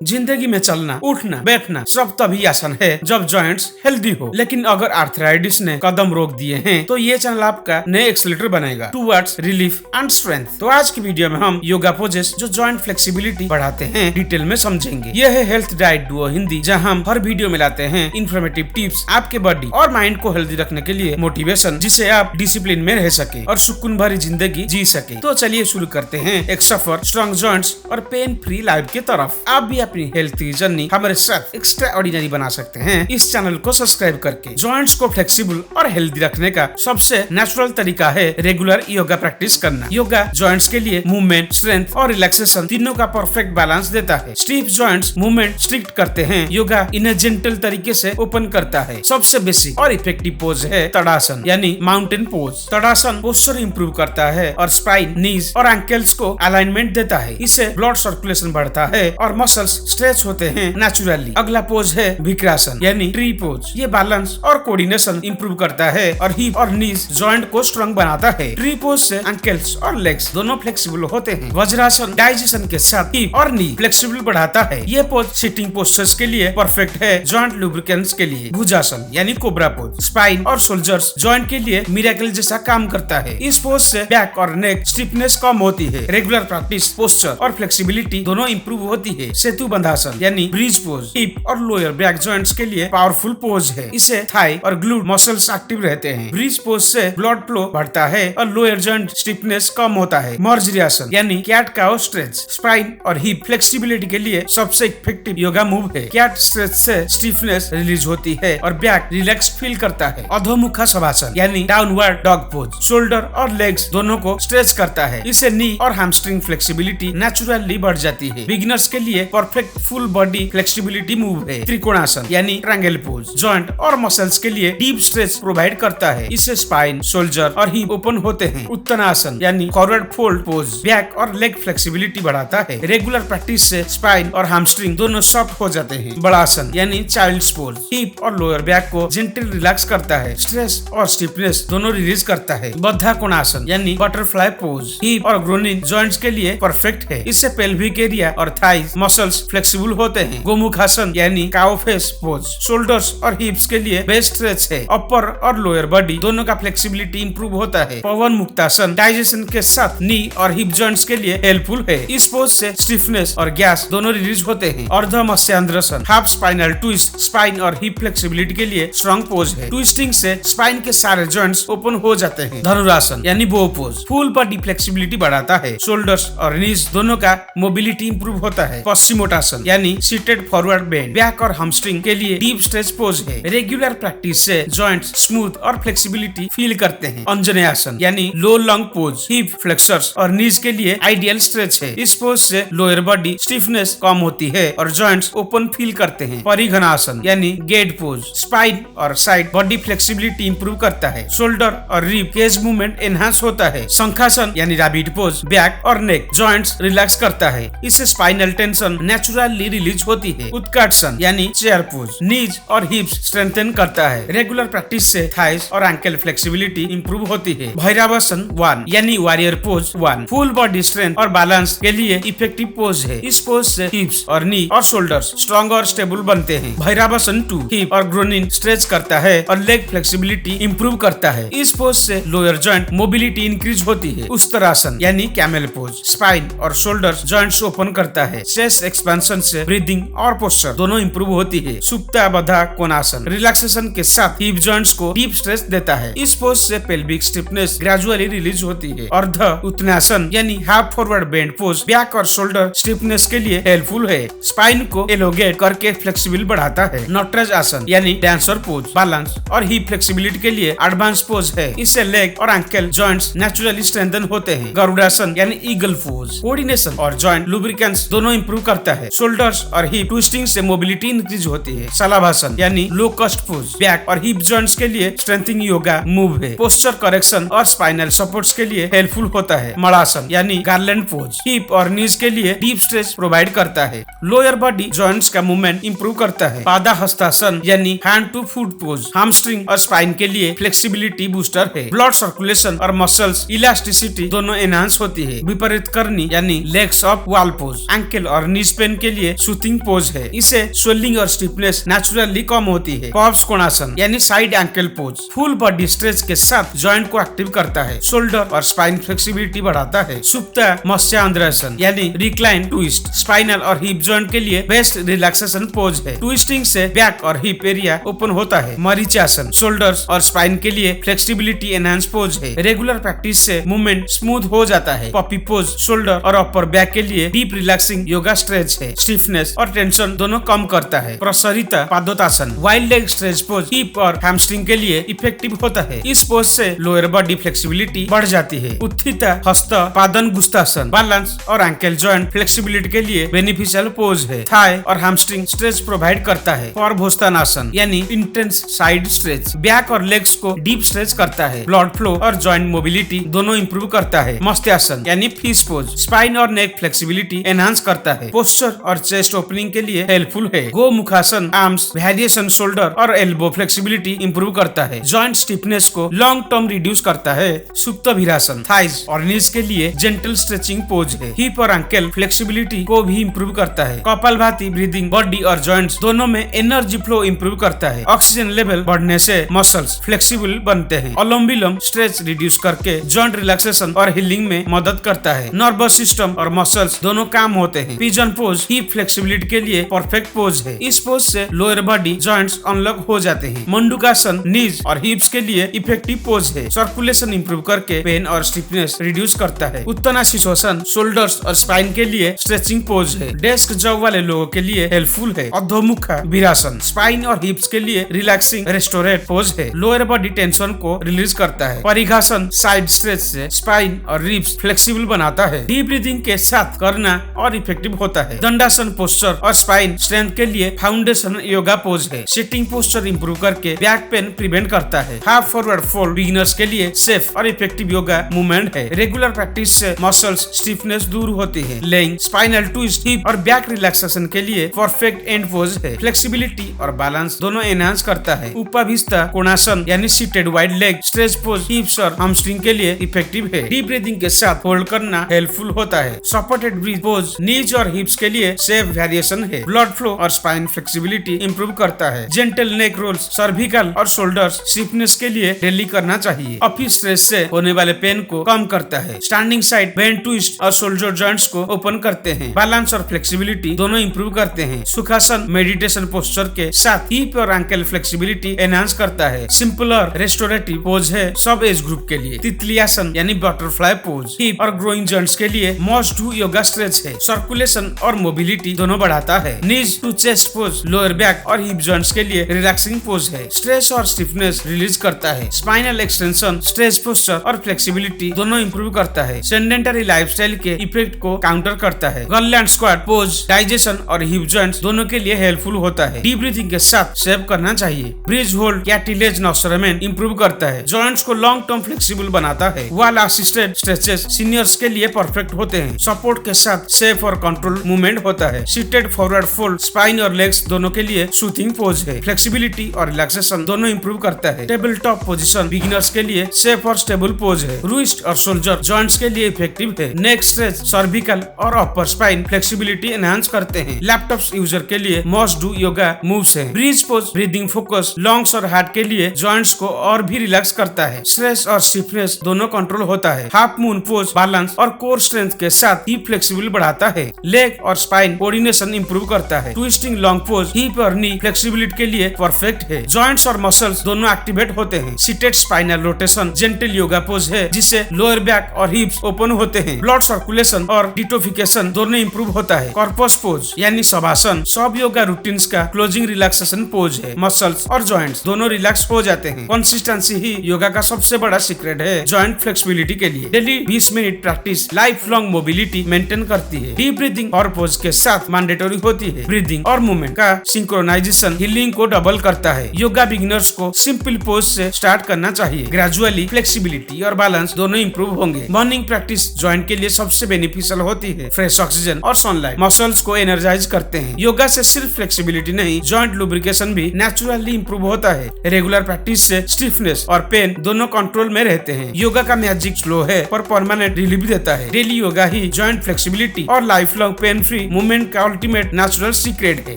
जिंदगी में चलना, उठना, बैठना सब तभी आसान है जब जॉइंट्स हेल्दी हो। लेकिन अगर आर्थराइटिस ने कदम रोक दिए हैं तो ये चैनल आपका नए एक्सीलरेटर बनेगा टुवर्ड्स रिलीफ एंड स्ट्रेंथ। तो आज की वीडियो में हम योगा पोजेस जो जॉइंट फ्लेक्सिबिलिटी बढ़ाते हैं डिटेल में समझेंगे। यह है हेल्थ डाइट डुओ हिंदी, जहां हम हर वीडियो में लाते हैं इन्फॉर्मेटिव टिप्स आपके बॉडी और माइंड को हेल्दी रखने के लिए मोटिवेशन, जिससे आप डिसिप्लिन में रह सके और सुकून भरी जिंदगी जी सके। तो चलिए शुरू करते हैं एक सफर स्ट्रॉन्ग जॉइंट्स और पेन फ्री लाइफ की तरफ। आप भी अपनी हेल्थ की जर्नी हमारे साथ एक्स्ट्रा ऑर्डिनरी बना सकते हैं इस चैनल को सब्सक्राइब करके। जॉइंट्स को फ्लेक्सिबल और हेल्दी रखने का सबसे नेचुरल तरीका है रेगुलर योगा प्रैक्टिस करना। योगा जॉइंट्स के लिए मूवमेंट, स्ट्रेंथ और रिलैक्सेशन तीनों का परफेक्ट बैलेंस देता है। स्टीफ जॉइंट्स मूवमेंट स्ट्रिक्ट करते हैं। योगा इन्हें जेंटल तरीके से ओपन करता है। सबसे बेसिक और इफेक्टिव पोज है तड़ासन यानी mountain pose. Tadasana posture improve करता है और स्पाइन, नीज और एंकल्स को अलाइनमेंट देता है। इससे ब्लड सर्कुलेशन बढ़ता है और मसल्स स्ट्रेच होते हैं नेचुरली। अगला पोज है विक्रासन यानी ट्री पोज। ये बैलेंस और कोऑर्डिनेशन इंप्रूव करता है और हिप और नीज जॉइंट को स्ट्रांग बनाता है। ट्री पोज से एंकल्स और लेग्स दोनों फ्लेक्सिबल होते हैं। वज्रासन डाइजेशन के साथ हिप और नी फ्लेक्सिबल बढ़ाता है। ये पोज सिटिंग पोस्चर्स के लिए परफेक्ट है। जॉइंट लुब्रिकेंट्स के लिए भुजासन यानी कोबरा पोज स्पाइन और शोल्डर्स जॉइंट के लिए मिरेकल जैसा काम करता है। इस पोज से बैक और नेक स्टिफनेस कम होती है। रेगुलर प्रैक्टिस पोस्चर और फ्लेक्सिबिलिटी दोनों इंप्रूव होती है। सेतु बंधासन यानी ब्रिज पोज हिप और लोअर बैक जॉइंट्स के लिए पावरफुल पोज है। इसे थाई और ग्लूट मसल्स एक्टिव रहते हैं। ब्रिज पोज से ब्लड फ्लो बढ़ता है और लोअर जॉइंट स्टिफनेस कम होता है। मर्जरियासन यानी कैट काउ स्ट्रेच स्पाइन और हिप फ्लेक्सिबिलिटी के लिए सबसे इफेक्टिव योगा मूव है। कैट स्ट्रेच से स्टिफनेस रिलीज होती है और बैक रिलैक्स फील करता है। अधोमुखा शवासन यानी डाउनवर्ड डॉग पोज शोल्डर और लेग्स दोनों को स्ट्रेच करता है। इससे नी और हैमस्ट्रिंग फ्लेक्सिबिलिटी नेचुरली बढ़ जाती है। बिगिनर्स के लिए perfect full body flexibility move है। त्रिकोणासन यानी ट्रायंगल पोज जॉइंट और मसल्स के लिए डीप स्ट्रेच प्रोवाइड करता है। इससे स्पाइन, शोल्डर और हिप ओपन होते हैं। उत्तनासन यानी फॉरवर्ड फोल्ड पोज बैक और लेग फ्लेक्सिबिलिटी बढ़ाता है। रेगुलर प्रैक्टिस से स्पाइन और हैमस्ट्रिंग दोनों सॉफ्ट हो जाते हैं। बड़ासन यानी चाइल्ड्स पोज हिप और लोअर बैक को जेंटल रिलैक्स करता है। स्ट्रेस और स्टिफनेस दोनों रिलीज करता है। बद्धा कोणासन यानी बटरफ्लाई पोज हिप और ग्रोनिन जॉइंट्स के लिए परफेक्ट है। इससे पेल्विक एरिया और थाइज मसल्स फ्लेक्सिबल होते हैं। गोमुखासन यानी काउ फेस पोज शोल्डर्स और हिप्स के लिए बेस्ट स्ट्रेच है। अपर और लोअर बॉडी दोनों का फ्लेक्सिबिलिटी इंप्रूव होता है। पवन मुक्तासन डाइजेशन के साथ नी और हिप जॉइंट्स के लिए हेल्पफुल है। इस पोज से स्टिफनेस और गैस दोनों रिलीज होते हैं। अर्ध मत्स्यांद्रासन हाफ स्पाइनल ट्विस्ट स्पाइन और हिप फ्लेक्सिबिलिटी के लिए स्ट्रॉन्ग पोज है। ट्विस्टिंग से स्पाइन के सारे जॉइंट्स ओपन हो जाते हैं। धनुरासन यानी बो पोज फुल बॉडी फ्लेक्सिबिलिटी बढ़ाता है। शोल्डर्स और नीज दोनों का मोबिलिटी इंप्रूव होता है। पश्चिमोत्तासन यानी सीटेड फॉरवर्ड बेंड बैक और हमस्ट्रिंग के लिए डीप स्ट्रेच पोज है। रेगुलर प्रैक्टिस से जॉइंट्स स्मूथ और फ्लेक्सिबिलिटी फील करते हैं। अंजनेयासन यानी लो लॉन्ग पोज हिप फ्लेक्सर्स और नीज के लिए आइडियल स्ट्रेच है। इस पोज से लोअर बॉडी स्टिफनेस कम होती है और जॉइंट्स ओपन फील करते हैं। परिघनासन यानी गेट पोज स्पाइन और साइड बॉडी फ्लेक्सिबिलिटी इंप्रूव करता है। शोल्डर और रिब केज मूवमेंट एनहांस होता है। शंखासन यानी रैबिट पोज बैक और नेक जॉइंट्स रिलैक्स करता है। इससे स्पाइनल टेंशन नेचुरली रिलीज होती है। उत्कर्षण यानी चेयर पोज नीज और हिप्स स्ट्रेंथन करता है। रेगुलर प्रैक्टिस से थाइस और एंकल फ्लेक्सिबिलिटी इंप्रूव होती है। भैरवासन 1 यानी warrior pose 1 full body strength और बैलेंस के लिए इफेक्टिव पोज है। इस पोज से हिप्स और नी और शोल्डर्स स्ट्रॉन्ग और स्टेबल बनते हैं। भैरवासन 2 हिप और ग्रोनिन स्ट्रेच करता है और लेग फ्लेक्सिबिलिटी इंप्रूव करता है। इस पोज से लोअर जॉइंट मोबिलिटी इंक्रीज होती है। उत्तरासन यानी कैमल पोज स्पाइन और शोल्डर्स जॉइंट्स ओपन करता है। चेस्ट एक्सपेंशन से ब्रीदिंग और पोस्चर दोनों इंप्रूव होती है। सुप्ता बद्धा कोणासन रिलैक्सेशन के साथ हिप जॉइंट्स को डीप स्ट्रेच देता है। इस पोज से पेल्विक स्टिफनेस ग्रेजुअली रिलीज होती है। अर्ध उत्तनासन यानी half forward bend pose back और शोल्डर स्टिफनेस के लिए हेल्पफुल है। स्पाइन को एलोगेट करके फ्लेक्सिबल बढ़ाता है। नटराज आसन यानी डांसर पोज बैलेंस और हिप फ्लेक्सिबिलिटी के लिए एडवांस पोज है। इससे लेग और एंकल जॉइंट्स नेचुरली स्ट्रेंथन होते हैं। गरुड़ासन यानी ईगल पोज कोऑर्डिनेशन और जॉइंट लुब्रिकेंट्स दोनों इंप्रूव करता है। शोल्डर्स और हिप ट्विस्टिंग से मोबिलिटी इंक्रीज होती है। शलभासन यानी लो कस्ट पोज बैक और हिप जॉइंट्स के लिए स्ट्रेंथिंग योगा मूव है। पोस्चर करेक्शन और स्पाइनल सपोर्ट्स के लिए हेल्पफुल होता है। मड़ासन यानी गार्लैंड पोज हिप और नीज के लिए डीप स्ट्रेच प्रोवाइड करता है। लोअर बॉडी जॉइंट्स का मूवमेंट इंप्रूव करता है। पादाहस्तासन यानी hand to foot pose hamstring और स्पाइन के लिए फ्लेक्सिबिलिटी बूस्टर है। ब्लड सर्कुलेशन और मसल्स इलास्टिसिटी दोनों एनहांस होती है। विपरीत करनी यानी legs of wall pose ankle और नीज पेन पेन के लिए सूथिंग पोज है। इसे स्वेलिंग और स्टिफनेस नेचुरली कम होती है। पॉप्स कोणासन यानी side ankle pose full body stretch के साथ जॉइंट को एक्टिव करता है, शोल्डर और स्पाइन फ्लेक्सिबिलिटी बढ़ाता है। सुप्ता मत्स्यांद्रासन यानी रिक्लाइन ट्विस्ट स्पाइनल और हिप जॉइंट के लिए बेस्ट रिलैक्सेशन पोज है। ट्विस्टिंग से बैक और हिप एरिया ओपन होता है। मरीचासन शोल्डर्स और स्पाइन के लिए फ्लेक्सिबिलिटी एनहांस पोज है। रेगुलर प्रैक्टिस से मूवमेंट स्मूथ हो जाता है। पॉपी पोज शोल्डर और अपर बैक के लिए डीप रिलैक्सिंग योगा स्ट्रेच है। स्टिफनेस और टेंशन दोनों कम करता है। Prasarita Padottanasana wide leg stretch pose hip और हैमस्ट्रिंग के लिए इफेक्टिव होता है। इस पोज से लोअर बॉडी फ्लेक्सिबिलिटी बढ़ जाती है। उत्थिता हस्त पादन गुस्तासन बैलेंस और एंकल जॉइंट फ्लेक्सिबिलिटी के लिए बेनिफिशियल पोज है। थाई और हैमस्ट्रिंग स्ट्रेच प्रोवाइड करता है। परभोस्तानासन यानी इंटेंस साइड स्ट्रेच बैक और लेग्स को डीप स्ट्रेच करता है। ब्लड फ्लो और जॉइंट मोबिलिटी दोनों इंप्रूव करता है। मत्स्यासन यानी फिश पोज स्पाइन और नेक फ्लेक्सिबिलिटी एनहांस करता है। पोस्चर और चेस्ट ओपनिंग के लिए हेल्पफुल है। गोमुखासन आर्म्स वेरिएशन शोल्डर और एल्बो फ्लेक्सिबिलिटी इंप्रूव करता है। जॉइंट स्टिफनेस को लॉन्ग टर्म रिड्यूस करता है। सुप्तवीरासन थाइज और नीज के लिए जेंटल स्ट्रेचिंग पोज है। हिप और एंकल फ्लेक्सिबिलिटी को भी इंप्रूव करता है। कपालभाति ब्रीदिंग बॉडी और जॉइंट्स दोनों में एनर्जी फ्लो इंप्रूव करता है। ऑक्सीजन लेवल बढ़ने से मसल्स फ्लेक्सिबल बनते हैं। अनुलोम विलोम स्ट्रेच रिड्यूस करके जॉइंट रिलैक्सेशन और हीलिंग में मदद करता है। नर्वस सिस्टम और मसल्स दोनों काम होते हैं। पिजन पोज हिप फ्लेक्सिबिलिटी के लिए परफेक्ट पोज है। इस पोज से लोअर बॉडी जॉइंट्स अनलॉक हो जाते हैं। मंडूकासन नीज और हिप्स के लिए इफेक्टिव पोज है। सर्कुलेशन इंप्रूव करके पेन और स्टिफनेस रिड्यूस करता है। उत्तनाशिशोसन शोल्डर्स और स्पाइन के लिए स्ट्रेचिंग पोज है। डेस्क जॉब वाले लोगों के लिए हेल्पफुल है। अधोमुखा वीरासन स्पाइन और हिप्स के लिए रिलैक्सिंग रेस्टोरेट पोज है। लोअर बॉडी टेंशन को रिलीज करता है। परिघासन साइड स्ट्रेच से स्पाइन और रिब्स फ्लेक्सिबल बनाता है। डीप ब्रीदिंग के साथ करना और इफेक्टिव होता है। दंडासन पोस्चर और स्पाइन स्ट्रेंथ के लिए फाउंडेशन योगा पोज है। सिटिंग पोस्चर इंप्रूव करके बैक पेन प्रिवेंट करता है। हाफ फॉरवर्ड फोल्ड बिगिनर्स के लिए सेफ और इफेक्टिव योगा मूवमेंट है। रेगुलर प्रैक्टिस से मसल्स स्टिफनेस दूर होती है। लेइंग स्पाइनल ट्विस्ट हिप और बैक रिलैक्सेशन के लिए परफेक्ट एंड पोज है। फ्लेक्सिबिलिटी और बैलेंस दोनों एनहांस करता है। उपाभिस्ता कोणासन यानी seated wide leg stretch pose हिप्स और हैमस्ट्रिंग के लिए इफेक्टिव है। डीप ब्रीदिंग के साथ होल्ड करना हेल्पफुल होता है। सपोर्टेड ब्रीथ पोज नीज और हिप्स के लिए सेफ वेरिएशन है। ब्लड फ्लो और स्पाइन फ्लेक्सिबिलिटी इंप्रूव करता है। जेंटल नेक रोल्स सर्विकल और शोल्डर्स स्टिफनेस के लिए डेली करना चाहिए। ऑफिस स्ट्रेस से होने वाले पेन को कम करता है। स्टैंडिंग साइड बेंड ट्विस्ट और शोल्डर जॉइंट्स को ओपन करते हैं। बैलेंस और फ्लेक्सिबिलिटी दोनों इंप्रूव करते हैं। सुखासन मेडिटेशन पोस्चर के साथ हिप और एंकल फ्लेक्सिबिलिटी एनहांस करता है। सिंपल और रेस्टोरेटिव पोज है सब एज ग्रुप के लिए। तितलियासन यानी बटरफ्लाई पोज हिप और ग्रोइंग जॉइंट्स के लिए मस्ट डू योगा स्ट्रेच है। सर्कुलेशन और मोबिलिटी दोनों बढ़ाता है। Knees to chest pose lower back और हिप जॉइंट्स के लिए रिलैक्सिंग पोज है। स्ट्रेस और स्टिफनेस रिलीज करता है। स्पाइनल एक्सटेंशन स्ट्रेच पोस्चर और फ्लेक्सिबिलिटी दोनों इंप्रूव करता है। सेडेंटरी लाइफस्टाइल के इफेक्ट को काउंटर करता है। गर्लैंड स्क्वाट पोज डाइजेशन और हिप जॉइंट्स दोनों के लिए हेल्पफुल होता है। डीप ब्रीथिंग के साथ सेव करना चाहिए। ब्रिज होल्ड कैटिलेज नॉस्ट्रमेंट इंप्रूव करता है। जॉइंट्स को लॉन्ग टर्म फ्लेक्सिबल बनाता है। वॉल असिस्टेड स्ट्रेचेस सीनियर्स के लिए परफेक्ट होते हैं। सपोर्ट के साथ सेफ और कंट्रोल मूवमेंट होता है। सीटेड फॉरवर्ड फोल्ड स्पाइन और लेग्स दोनों के लिए सूथिंग पोज है। फ्लेक्सिबिलिटी और रिलैक्सेशन दोनों इंप्रूव करता है। टेबल टॉप पोजीशन बिगिनर्स के लिए सेफ और स्टेबल पोज है। रिस्ट और शोल्डर जॉइंट्स के लिए इफेक्टिव है। नेक स्ट्रेच सर्विकल और अपर स्पाइन फ्लेक्सिबिलिटी एनहांस करते हैं। लैपटॉप यूजर के लिए मस्ट डू योगा मूव्स है। Bridge pose breathing focus lungs और हार्ट के लिए जॉइंट्स को और भी रिलैक्स करता है। स्ट्रेस और स्टिफनेस दोनों कंट्रोल होता है। हाफ मून पोज बैलेंस और कोर स्ट्रेंथ के साथ हिप फ्लेक्सिबल बढ़ाता है। लेग और स्पाइन कोऑर्डिनेशन इंप्रूव करता है। ट्विस्टिंग लॉन्ग पोज हिप और नी फ्लेक्सिबिलिटी के लिए परफेक्ट है। जॉइंट्स और मसल्स दोनों एक्टिवेट होते हैं। Seated spinal rotation gentle yoga pose है जिससे लोअर बैक और हिप्स ओपन होते हैं। ब्लड सर्कुलेशन और डिटोफिकेशन दोनों इंप्रूव होता है। कॉर्पस पोज यानी शवासन सब योगा रूटीन्स का क्लोजिंग रिलैक्सेशन पोज है। मसल्स और जॉइंट्स दोनों रिलैक्स हो जाते हैं। कंसिस्टेंसी ही योगा का सबसे बड़ा सीक्रेट है जॉइंट फ्लेक्सिबिलिटी के लिए। Daily 20 minute practice life long mobility maintain करती है। डीप ब्रीदिंग और पोज के साथ मैंडेटरी होती है। ब्रीदिंग और मूवमेंट का सिंक्रोनाइजेशन हीलिंग को डबल करता है। योगा बिगिनर्स को सिंपल पोज से स्टार्ट करना चाहिए। ग्रेजुअली फ्लेक्सिबिलिटी और बैलेंस दोनों इंप्रूव होंगे। मॉर्निंग प्रैक्टिस जॉइंट के लिए सबसे बेनिफिशियल होती है। फ्रेश ऑक्सीजन और सनलाइट मसल्स को एनर्जाइज करते हैं। योगा से सिर्फ फ्लेक्सिबिलिटी नहीं जॉइंट लुब्रिकेशन भी नेचुरली इंप्रूव होता है। रेगुलर प्रैक्टिस से स्टिफनेस और पेन दोनों कंट्रोल में रहते हैं। योगा का मैजिक स्लो है पर परमानेंट रिलीफ देता है। डेली योगा ही जॉइंट फ्लेक्सिबिलिटी और life long pain free free movement का अल्टीमेट नेचुरल सीक्रेट है।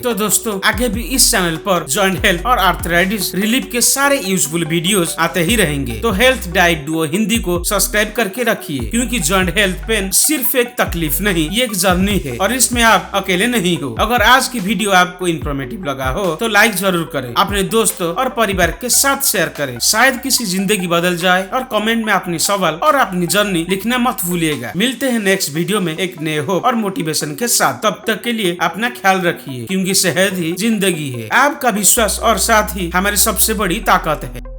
तो दोस्तों आगे भी इस चैनल पर जॉइंट हेल्थ और आर्थराइटिस रिलीफ के सारे यूजफुल वीडियोस आते ही रहेंगे। तो हेल्थ डाइट डुओ हिंदी को सब्सक्राइब करके रखिए, क्योंकि जॉइंट हेल्थ पेन सिर्फ एक तकलीफ नहीं, ये एक जर्नी है और इसमें आप अकेले नहीं हो। अगर आज की वीडियो आपको इन्फॉर्मेटिव लगा हो तो लाइक जरूर करें, अपने दोस्तों और परिवार के साथ शेयर करें, शायद किसी जिंदगी बदल जाए। और कमेंट में अपनी सवाल और अपनी जर्नी लिखना मत भूलिएगा। मिलते हैं नेक्स्ट वीडियो में एक नए होप और मोटिवेशन के साथ। तब तक के लिए अपना ख्याल रखिए, क्योंकि सेहत ही जिंदगी है। आपका विश्वास और साथ ही हमारी सबसे बड़ी ताकत है।